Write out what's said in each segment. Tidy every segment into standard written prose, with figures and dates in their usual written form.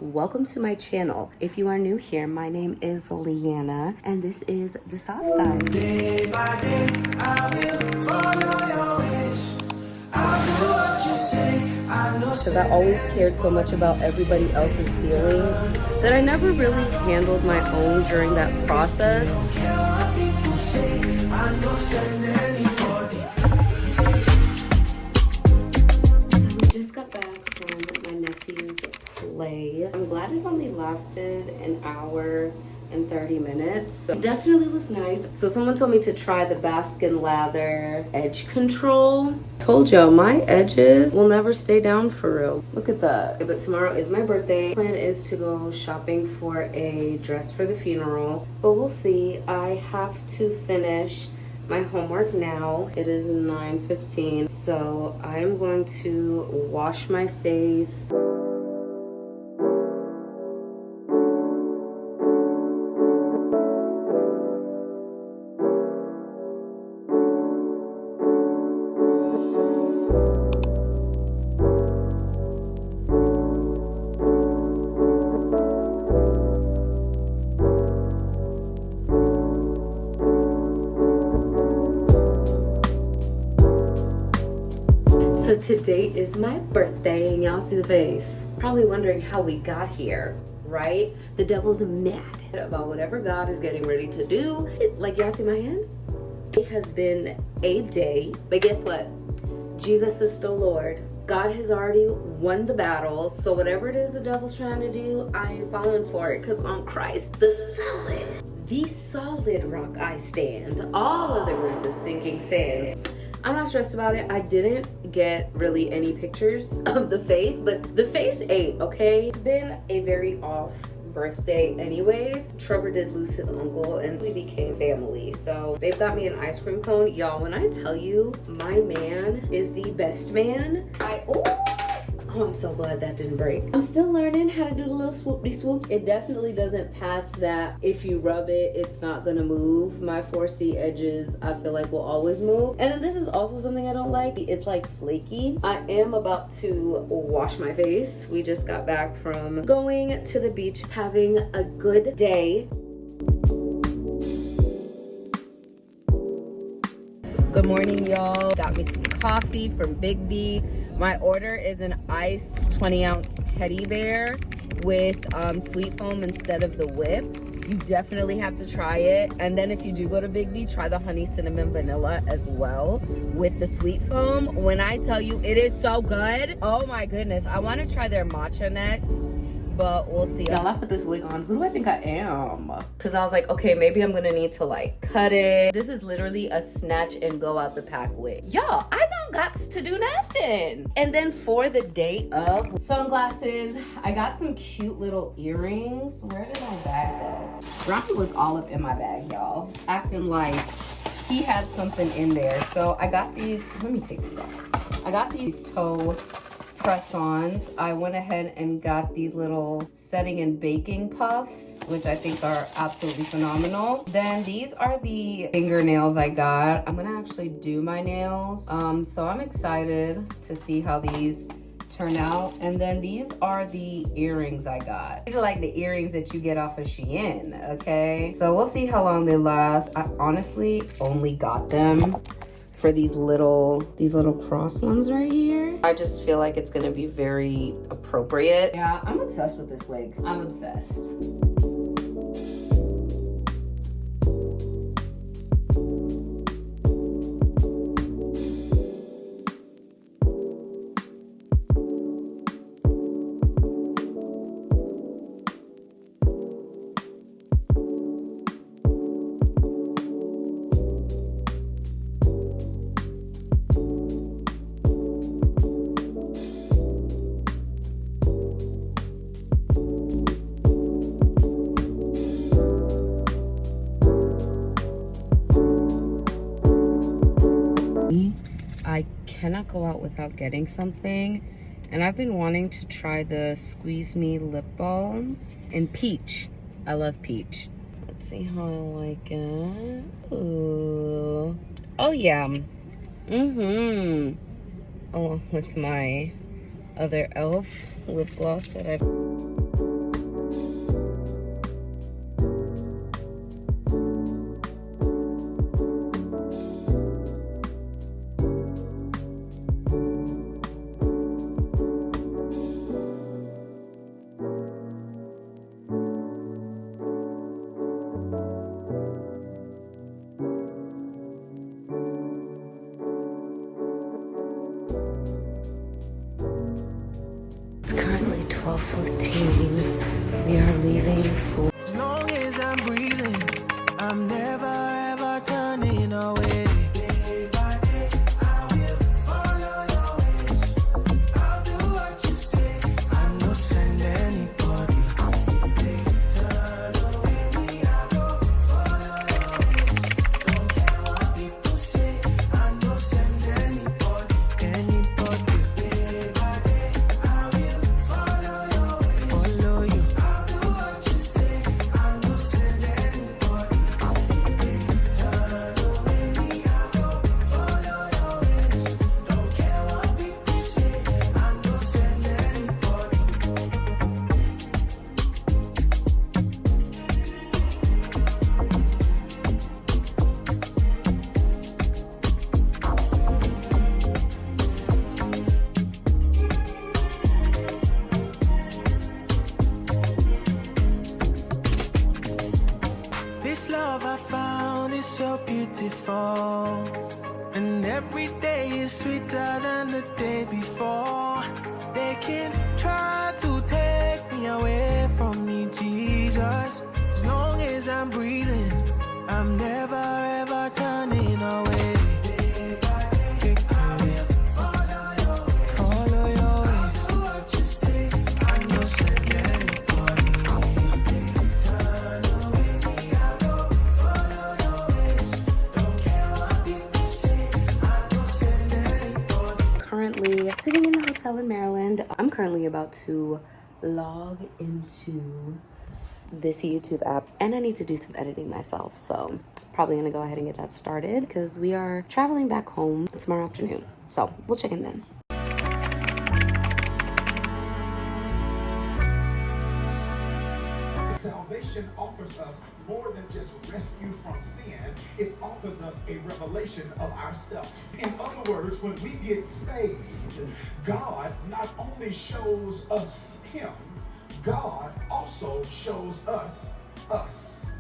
Welcome to my channel. If you are new here, my name is Leanna and this is The Soft Side. Day by day, I will follow your wish. I'll do what you say. Because I always cared so much about everybody else's feelings that I never really handled my own during that process. We just got back from my nephew's play. I'm glad it only lasted an hour and 30 minutes. So it definitely was nice. So someone told me to try the Baskin Lather edge control. Told y'all my edges will never stay down for real. Look at that. But tomorrow is my birthday. Plan is to go shopping for a dress for the funeral, but we'll see. I have to finish my homework now. It is 9:15, so I am going to wash my face. So today is my birthday and y'all see the face. Probably wondering how we got here, right? The devil's mad about whatever God is getting ready to do. Like y'all see my hand? It has been a day, but guess what? Jesus is still Lord. God has already won the battle. So whatever it is the devil's trying to do, I ain't falling for it. Cause on Christ, the solid rock I stand. All other ground is sinking sand. I'm not stressed about it. I didn't get really any pictures of the face, but the face ate, okay? It's been a very off birthday anyways. Trevor did lose his uncle and we became family. So babe got me an ice cream cone. Y'all, when I tell you my man is the best man, Oh, I'm so glad that didn't break. I'm still learning how to do the little swoop-de-swoop. It definitely doesn't pass that if you rub it, it's not gonna move. My 4C edges, I feel like will always move. And then this is also something I don't like. It's like flaky. I am about to wash my face. We just got back from going to the beach, having a good day. Good morning, y'all. Got me some coffee from Biggby. My order is an iced 20-ounce teddy bear with sweet foam instead of the whip. You definitely have to try it. And then if you do go to Biggby, try the honey cinnamon vanilla as well with the sweet foam. When I tell you it is so good, oh my goodness. I want to try their matcha next, but we'll see. Y'all, I put this wig on. Who do I think I am? Because I was like, okay, maybe I'm gonna need to like cut it. This is literally a snatch and go out the pack wig. Y'all, I don't got to do nothing. And then for the day of sunglasses, I got some cute little earrings. Where did my bag go? Brownie was all up in my bag, y'all. Acting like he had something in there. So I got these, let me take these off. I got these toe press-ons. I went ahead and got these little setting and baking puffs, which I think are absolutely phenomenal. Then these are the fingernails I got. I'm gonna actually do my nails. So I'm excited to see how these turn out. And then these are the earrings I got. These are like the earrings that you get off of Shein, okay? So we'll see how long they last. I honestly only got them for these little cross ones right here. I just feel like it's gonna be very appropriate. Yeah, I'm obsessed with this wig. I'm obsessed. I cannot go out without getting something, and I've been wanting to try the Squeeze Me lip balm in peach. I love peach. Let's see how I like it. Ooh. Oh yeah. Along with my other e.l.f. lip gloss that I've We are leaving for... As long as I'm breathing, I'm never ever turning away. Day by day, I will follow your ways. I'll do what you say. I'm not send anybody. They turn away me, I go follow your ways. Don't care what people say. I'm not send anybody. Day by day, I will follow your ways. Follow you. I'll do what you say. I'm not send anybody. They turn away me, I go follow your ways. Don't care what people say. I'm not send anybody. This love I found is so beautiful, and every day is sweeter than the day before. They can try to take me away from you, Jesus. As long as I'm breathing, I'm never ever turning away. Day by day, I will follow your way. Follow your way. I'll do what you say. I know send anybody. Turn away me, I go follow your ways. Don't care what people say. I know send anybody. Currently sitting in the hotel in Maryland. I'm currently about to log into this YouTube app, and I need to do some editing myself, so probably gonna go ahead and get that started because we are traveling back home tomorrow afternoon, so we'll check in then. Salvation offers us more than just rescue from sin. It offers us a revelation of ourselves. In other words, when we get saved, God not only shows us Him, God also shows us us.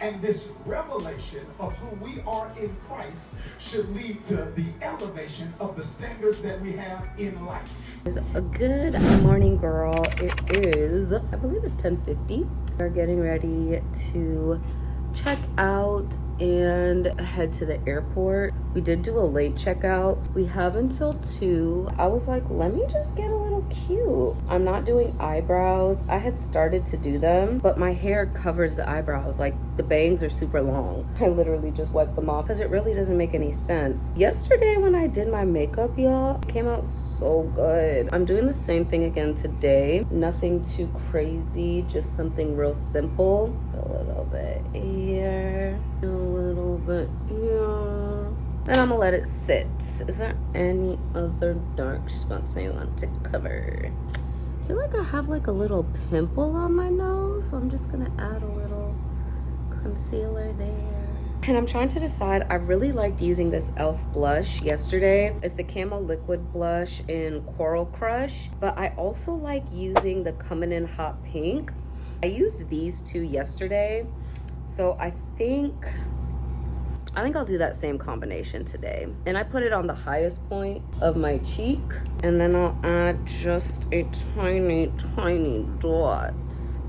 And this revelation of who we are in Christ should lead to the elevation of the standards that we have in life. It's a good morning, girl. It is, I believe it's 10:50. We're getting ready to check out and head to the airport. We did do a late checkout. We have until 2. I was like, let me just get a little cute. I'm not doing eyebrows. I had started to do them, but my hair covers the eyebrows. Like, the bangs are super long. I literally just wiped them off because it really doesn't make any sense. Yesterday when I did my makeup, y'all, it came out so good. I'm doing the same thing again today. Nothing too crazy, just something real simple. A little bit here, a little bit here. Then I'm gonna let it sit. Is there any other dark spots I want to cover? I feel like I have like a little pimple on my nose, so I'm just gonna add a little concealer there. And I'm trying to decide, I really liked using this e.l.f. blush yesterday. It's the Camo Liquid Blush in Coral Crush, but I also like using the Coming in Hot Pink. I used these two yesterday, so I think I'll do that same combination today. And I put it on the highest point of my cheek, and then I'll add just a tiny, tiny dot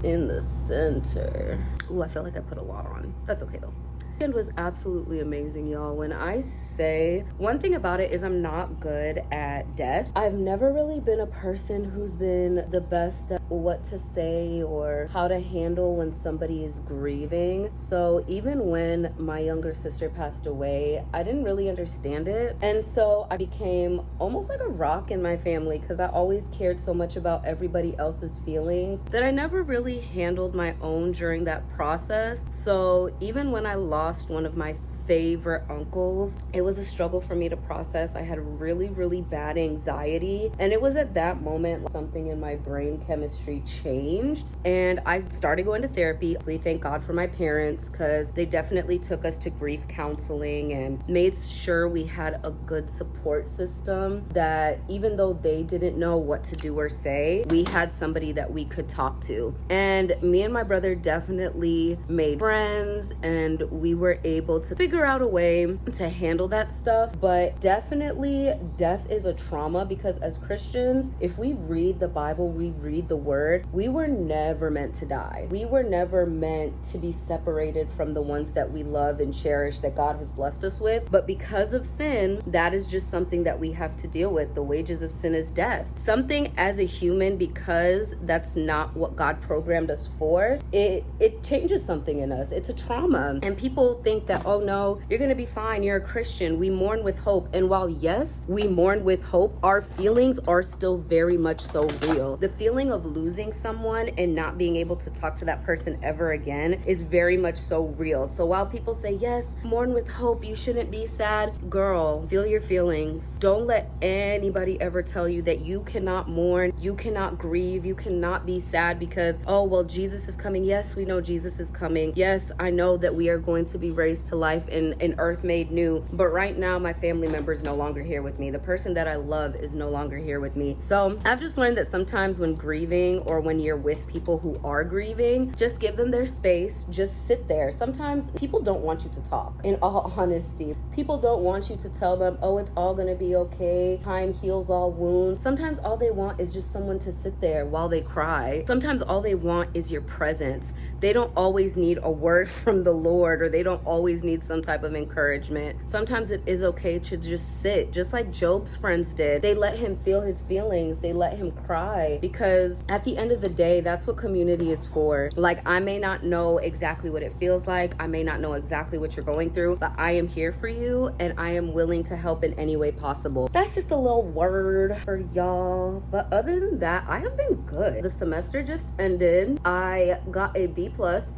in the center. Ooh, I feel like I put a lot on. That's okay though. Weekend was absolutely amazing, y'all. When I say, one thing about it is I'm not good at death. I've never really been a person who's been the best at what to say or how to handle when somebody is grieving. So even when my younger sister passed away, I didn't really understand it. And so I became almost like a rock in my family because I always cared so much about everybody else's feelings that I never really handled my own during that process. So even when I lost one of my favorite uncles, it was a struggle for me to process. I had really, really bad anxiety, and it was at that moment something in my brain chemistry changed, and I started going to therapy. Thank God for my parents, because they definitely took us to grief counseling and made sure we had a good support system, that even though they didn't know what to do or say, we had somebody that we could talk to. And me and my brother definitely made friends, and we were able to figure figure out a way to handle that stuff. But definitely death is a trauma, because as Christians, if we read the Bible, we read the word, we were never meant to die. We were never meant to be separated from the ones that we love and cherish, that God has blessed us with. But because of sin, that is just something that we have to deal with. The wages of sin is death. Something as a human, because that's not what God programmed us for, it changes something in us. It's a trauma. And people think that, oh no, you're gonna be fine, you're a Christian. We mourn with hope. And while yes, we mourn with hope, our feelings are still very much so real. The feeling of losing someone and not being able to talk to that person ever again is very much so real. So while people say, yes, mourn with hope, you shouldn't be sad, girl, feel your feelings. Don't let anybody ever tell you that you cannot mourn, you cannot grieve, you cannot be sad because, oh, well, Jesus is coming. Yes, we know Jesus is coming. Yes, I know that we are going to be raised to life in an earth made new. But right now, my family member is no longer here with me. The person that I love is no longer here with me. So I've just learned that sometimes when grieving, or when you're with people who are grieving, just give them their space. Just sit there. Sometimes people don't want you to talk, in all honesty. People don't want you to tell them, oh, it's all gonna be okay. Time heals all wounds. Sometimes all they want is just someone to sit there while they cry. Sometimes all they want is your presence. They don't always need a word from the Lord, or they don't always need some type of encouragement. Sometimes it is okay to just sit, just like Job's friends did. They let him feel his feelings. They let him cry, because at the end of the day, that's what community is for. Like, I may not know exactly what it feels like. I may not know exactly what you're going through, but I am here for you, and I am willing to help in any way possible. That's just a little word for y'all. But other than that, I have been good. The semester just ended. I got a B+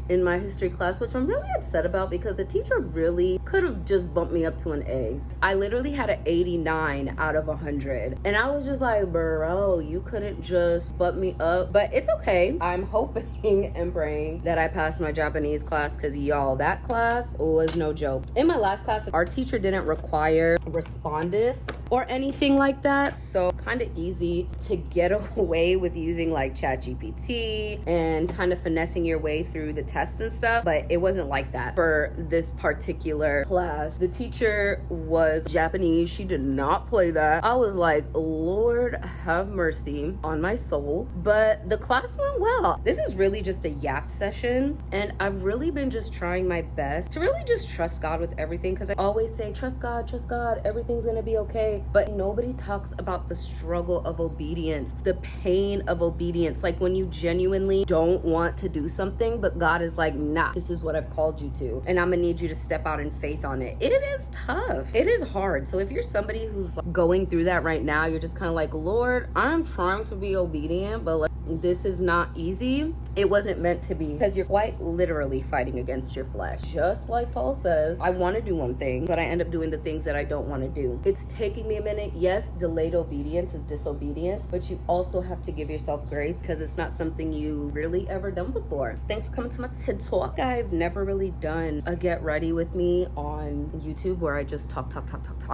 in my history class, which I'm really upset about, because the teacher really could have just bumped me up to an A. I literally had an 89 out of 100, and I was just like, bro, you couldn't just bump me up. But it's okay. I'm hoping and praying that I passed my Japanese class, because y'all, that class was no joke. In my last class, our teacher didn't require respondus or anything like that, so it's kind of easy to get away with using like ChatGPT and kind of finessing your way through the tests and stuff. But it wasn't like that for this particular class. The teacher was Japanese. She did not play that. I was like, Lord have mercy on my soul. But the class went well. This is really just a yap session, and I've really been just trying my best to really just trust God with everything, because I always say, trust God, everything's gonna be okay. But nobody talks about the struggle of obedience, the pain of obedience. Like when you genuinely don't want to do something, but God is like, nah, this is what I've called you to, and I'm gonna need you to step out in faith on it. It is tough. It is hard. So if you're somebody who's like going through that right now, you're just kind of like, Lord, I'm trying to be obedient, but like, this is not easy. It wasn't meant to be, because you're quite literally fighting against your flesh. Just like Paul says, I want to do one thing, but I end up doing the things that I don't want to do. It's taking me a minute. Yes, delayed obedience is disobedience, but you also have to give yourself grace, because it's not something you really ever done before. So thanks for coming to my TED Talk. I've never really done a get ready with me on YouTube where I just talk.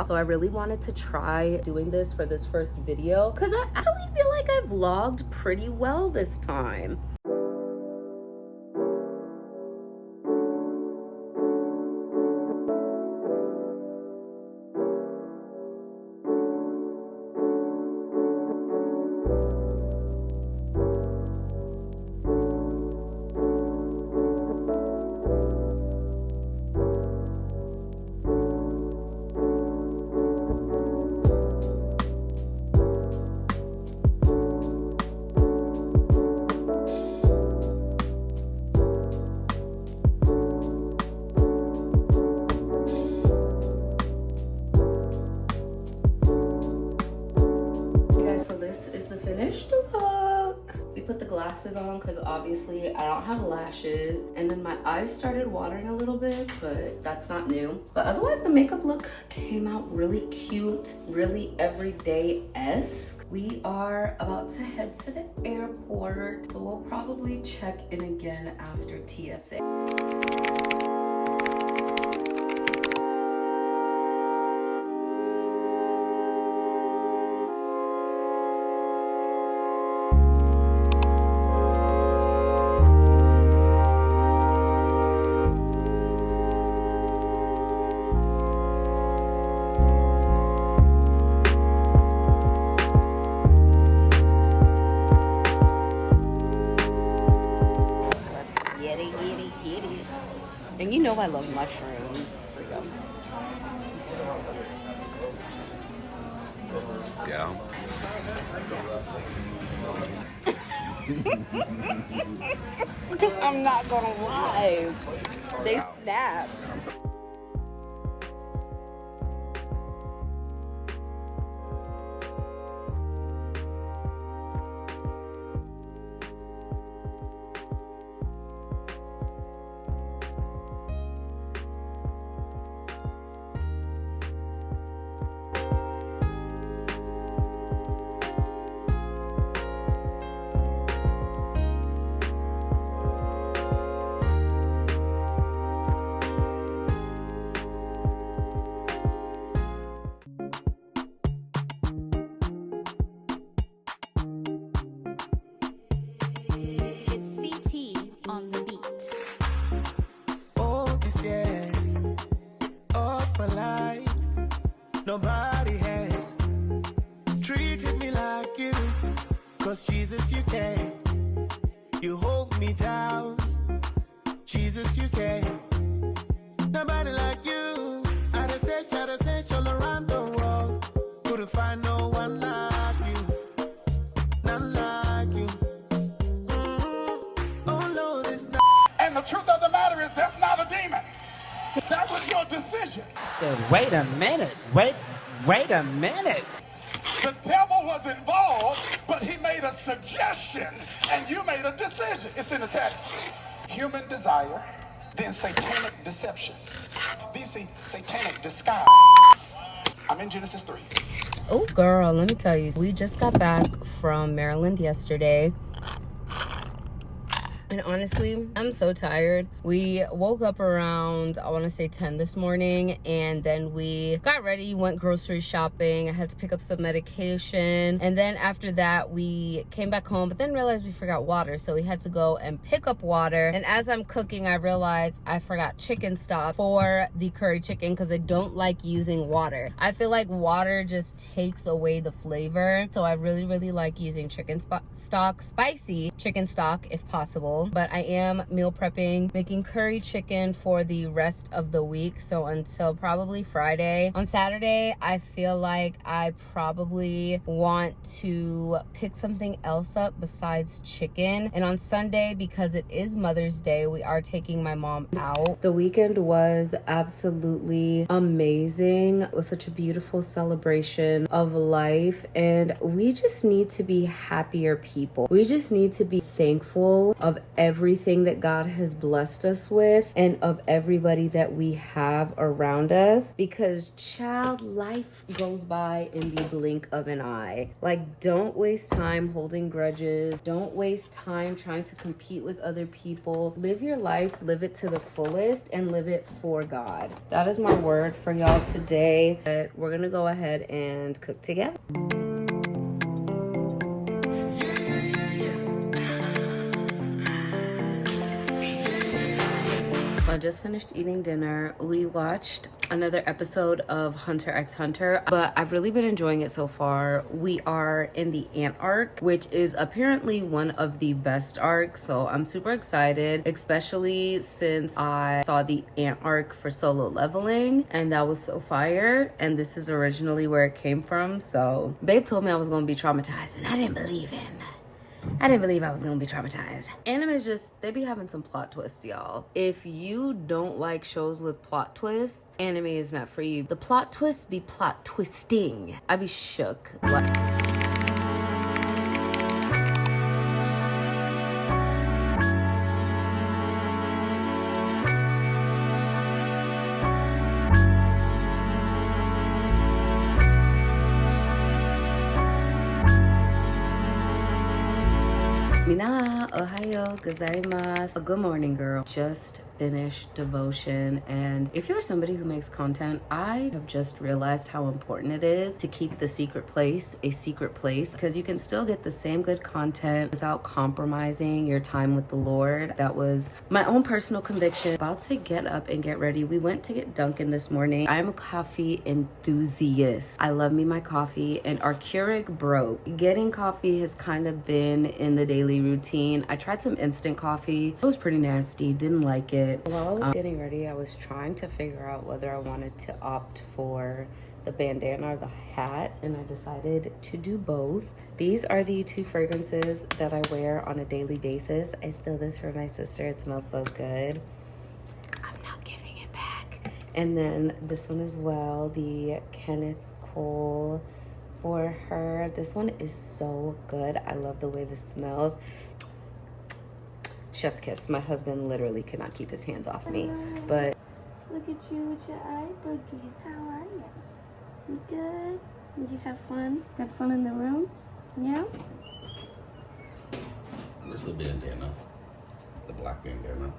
So I really wanted to try doing this for this first video, because I actually feel like I vlogged pretty well this time. Finished look. We put the glasses on because obviously I don't have lashes, and then my eyes started watering a little bit, but that's not new. But otherwise the makeup look came out really cute, really everyday-esque. We are about to head to the airport, so we'll probably check in again after TSA. You know I love mushrooms. Here we go. Yeah. I'm not gonna lie. They snapped. Nobody has treated me like you, 'cause Jesus, you can. You hold me down, Jesus, you can. Nobody like you. I just search all around the world, couldn't find no one like you, none like you. Oh Lord, it's not. And the truth of the matter is, that's not a demon. That was your decision. Said, wait a minute, wait a minute. The devil was involved, but he made a suggestion, and you made a decision. It's in the text. Human desire, then satanic deception. Then you see satanic disguise. I'm in Genesis 3. Oh, girl, let me tell you. We just got back from Maryland yesterday. And honestly, I'm so tired. We woke up around, I want to say 10 this morning, and then we got ready, went grocery shopping. I had to pick up some medication, and then after that we came back home, but then realized we forgot water, so we had to go and pick up water. And as I'm cooking, I realized I forgot chicken stock for the curry chicken because I don't like using water. I feel like water just takes away the flavor, so I really like using chicken stock, spicy chicken stock if possible. But I am meal prepping, making curry chicken for the rest of the week, so until probably Friday. On Saturday, I feel like I probably want to pick something else up besides chicken. And on Sunday, because it is Mother's Day, we are taking my mom out. The weekend was absolutely amazing. It was such a beautiful celebration of life, and we just need to be happier people. We just need to be thankful of everything that God has blessed us with and of everybody that we have around us, because child, life goes by in the blink of an eye. Like, don't waste time holding grudges. Don't waste time trying to compete with other people. Live your life, live it to the fullest, and live it for God. That is my word for y'all today. But we're gonna go ahead and cook together. I just finished eating dinner. We watched another episode of Hunter x Hunter, but I've really been enjoying it so far. We are in the Ant arc, which is apparently one of the best arcs, so I'm super excited, especially since I saw the Ant arc for Solo Leveling, and that was so fire, and this is originally where it came from. So babe told me I was gonna be traumatized, and I didn't believe him. I didn't believe I was gonna be traumatized. Anime is just, they be having some plot twists, y'all. If you don't like shows with plot twists, anime is not for you. The plot twists be plot twisting. I be shook. Mina, ohayo gozaimasu. Good morning, girl. Just finished devotion, and if you're somebody who makes content, I have just realized how important it is to keep the secret place a secret place, because you can still get the same good content without compromising your time with the Lord. That was my own personal conviction. About to get up and get ready. We went to get Dunkin' this morning. I'm a coffee enthusiast. I love me my coffee, and our Keurig broke. Getting coffee has kind of been in the daily routine. morning. I tried some instant coffee. It was pretty nasty, didn't like it. While I was getting ready, I was trying to figure out whether I wanted to opt for the bandana or the hat, and I decided to do both. These are the two fragrances that I wear on a daily basis. I stole this for my sister. It smells so good. I'm not giving it back. And then this one as well, the Kenneth Cole for her. This one is so good. I love the way this smells. Chef's kiss. My husband literally could not keep his hands off me. But look at you with your eye boogies. How are you? You good? Did you have fun? Had fun in the room? Yeah? Where's the bandana? The black bandana.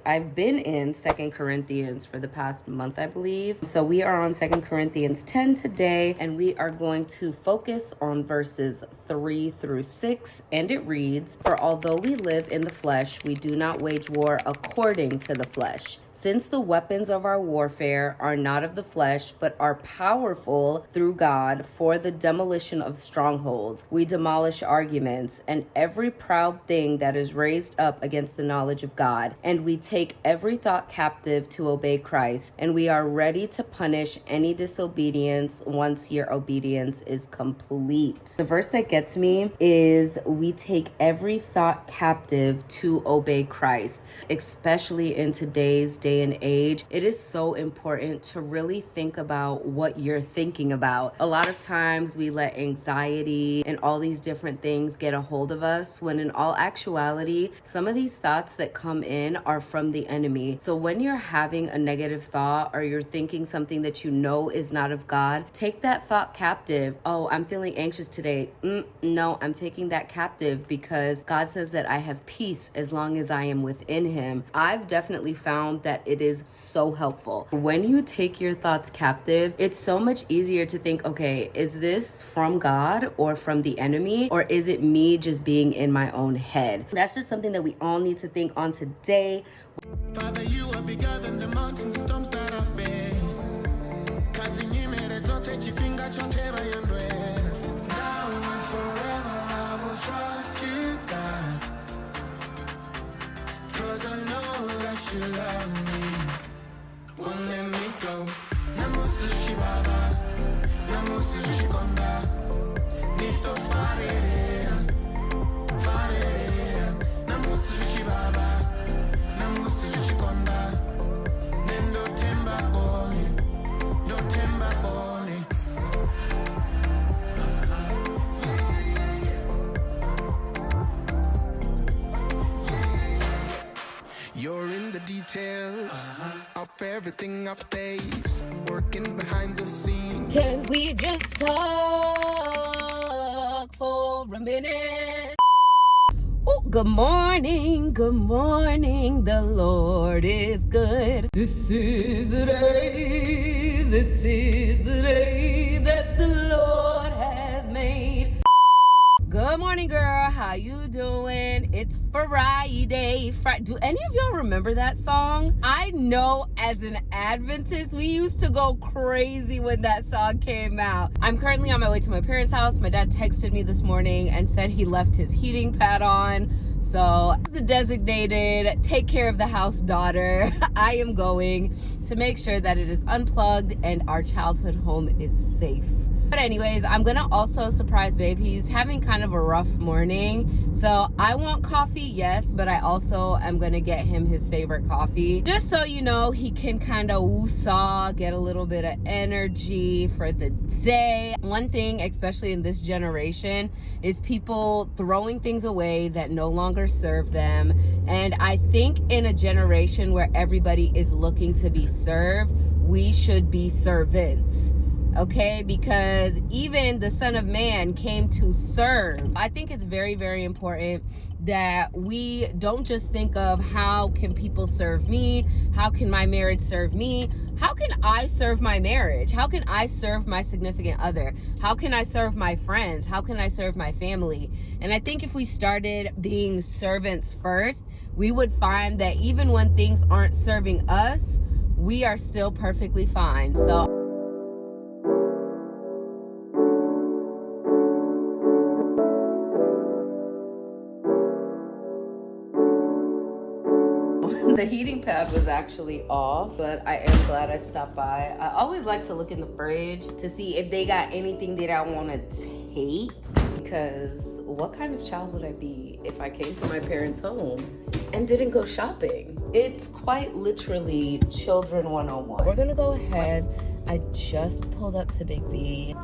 I've been in 2 Corinthians for the past month, I believe. So we are on 2 Corinthians 10 today, and we are going to focus on verses 3 through 6. And it reads, "For although we live in the flesh, we do not wage war according to the flesh. Since the weapons of our warfare are not of the flesh, but are powerful through God for the demolition of strongholds, we demolish arguments and every proud thing that is raised up against the knowledge of God. And we take every thought captive to obey Christ. And we are ready to punish any disobedience once your obedience is complete." The verse that gets me is, we take every thought captive to obey Christ, especially in today's day and age. It is so important to really think about what you're thinking about. A lot of times we let anxiety and all these different things get a hold of us, when in all actuality, some of these thoughts that come in are from the enemy. So when you're having a negative thought or you're thinking something that you know is not of God, take that thought captive. Oh, I'm feeling anxious today. No, I'm taking that captive because God says that I have peace as long as I am within Him. I've definitely found that it is so helpful. When you take your thoughts captive, it's so much easier to think, okay, is this from God or from the enemy? Or is it me just being in my own head? That's just something that we all need to think on today. Father, you are bigger than the mountains and storms that I face. Cause in you made it all take your finger, chop heaven and red. Now and forever I will trust you, God. Cause I know that you love me. Won't let me go. Namusu Shibaba, Namusu Shikonda. Nito Farere, Farere. Namusu Shibaba, Namusu Shikonda. Nendo Temba Boni, no Temba Boni. You're in the details of everything I face, working behind the scenes. Can we just talk for a minute? Oh, good morning, the Lord is good. This is the day that the Lord has made. Good morning, girl. How you doing? It's Friday. Do any of y'all remember that song? I know as an Adventist, we used to go crazy when that song came out. I'm currently on my way to my parents' house. My dad texted me this morning and said he left his heating pad on. So as the designated take care of the house daughter, I am going to make sure that it is unplugged and our childhood home is safe. But anyways, I'm gonna also surprise babe. He's having kind of a rough morning. So I want coffee, yes, but I also am gonna get him his favorite coffee. Just so you know, he can kind of woo-saw, get a little bit of energy for the day. One thing, especially in this generation, is people throwing things away that no longer serve them. And I think in a generation where everybody is looking to be served, we should be servants. Okay, because even the Son of Man came to serve. I think it's very, very important that we don't just think of how can people serve me? How can my marriage serve me? How can I serve my marriage? How can I serve my significant other? How can I serve my friends? How can I serve my family? And I think if we started being servants first, we would find that even when things aren't serving us, we are still perfectly fine. So down. The heating pad was actually off, but I am glad I stopped by. I always like to look in the fridge to see if they got anything that I want to take, because what kind of child would I be if I came to my parents' home and didn't go shopping? It's quite literally children 101. We're gonna go ahead. I just pulled up to Biggby.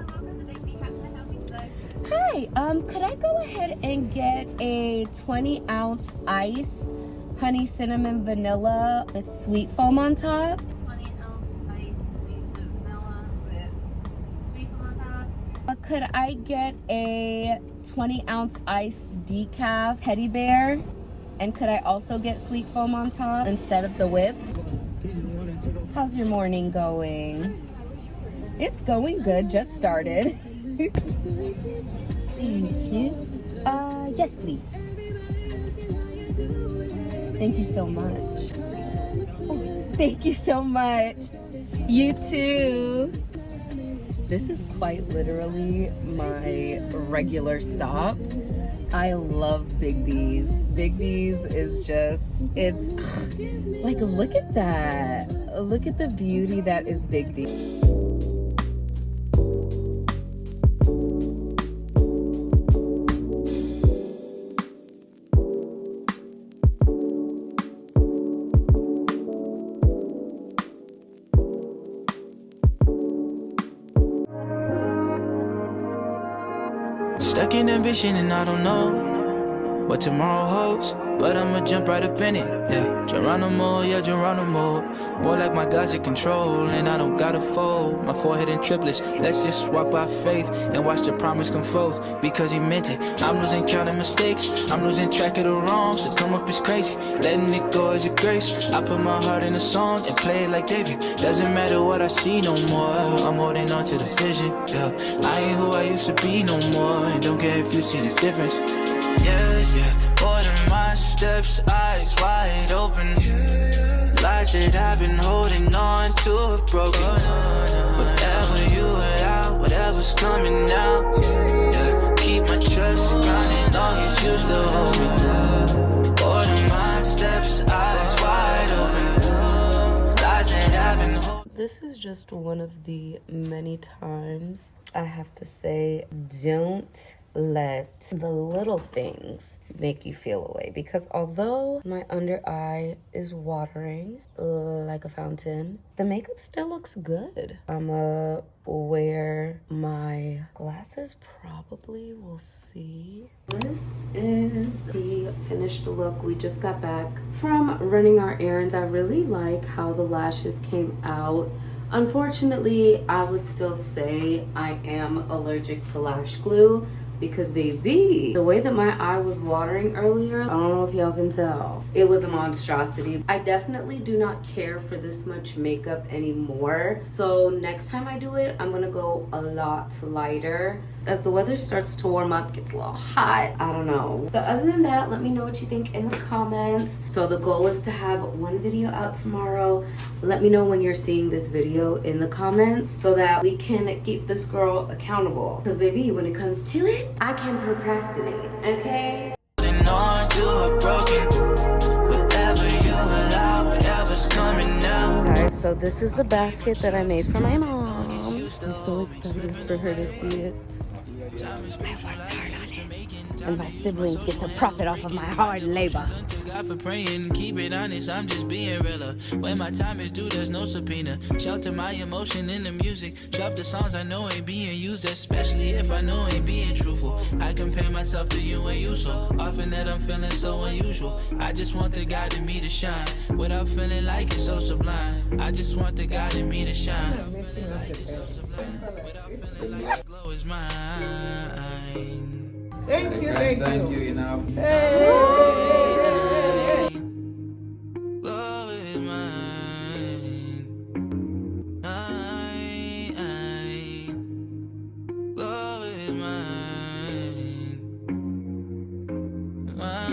Hi, could I go ahead and get a 20-ounce iced honey cinnamon vanilla with sweet foam on top? 20-ounce iced sweet vanilla with sweet foam on top. Could I get a 20-ounce iced decaf teddy bear? And could I also get sweet foam on top instead of the whip? How's your morning going? It's going good, just started. Thank you. Yes, please. Thank you so much. Oh, thank you so much. You too. This is quite literally my regular stop. I love Biggby's. Biggby's is just, it's like, look at that. Look at the beauty that is Biggby. Stuck in ambition and I don't know what tomorrow holds, but I'ma jump right up in it, yeah. Geronimo, more like my God's in control, and I don't gotta fold my forehead in triplets. Let's just walk by faith and watch the promise come forth, because he meant it. I'm losing count of mistakes, I'm losing track of the wrongs. To come up is crazy, letting it go is a grace. I put my heart in a song and play it like David. Doesn't matter what I see no more, I'm holding on to the vision, yeah. I ain't who I used to be no more, and don't care if you see the difference. Yeah, order my steps, eyes wide open. Lies that I've been holding on to have broken. Whatever you allow, whatever's coming out, yeah. Keep my trust grounded, long as you still hold me. Order my steps, eyes wide open. Lies that I've been holding. This is just one of the many times I have to say, don't let the little things make you feel away, because although my under eye is watering like a fountain, the makeup still looks good. I'ma wear my glasses, probably, we'll see. This is the finished look. We just got back from running our errands. I really like how the lashes came out. Unfortunately, I would still say I am allergic to lash glue, because baby, the way that my eye was watering earlier, I don't know if y'all can tell, it was a monstrosity. I definitely do not care for this much makeup anymore, so next time I do it, I'm gonna go a lot lighter. As the weather starts to warm up, gets a little hot, I don't know. But other than that, let me know what you think in the comments. So the goal is to have one video out tomorrow. Let me know when you're seeing this video in the comments so that we can keep this girl accountable. Because baby, when it comes to it, I can procrastinate, okay? Guys, so this is the basket that I made for my mom. I'm so excited for her to see it. I worked hard on it, and my siblings get to profit off of my hard labor. God for praying, keep it honest, I'm just being realer. When my time is due, there's no subpoena. Shelter my emotion in the music. Drop the songs I know ain't being used, especially if I know ain't being truthful. I compare myself to you and you so often that I'm feeling so unusual. I just want the God in me to shine without feeling like it's so sublime. I just want the God in me to shine. Without feeling like the glow is mine. Thank you, Thank you enough. Glow is mine. Glow is mine.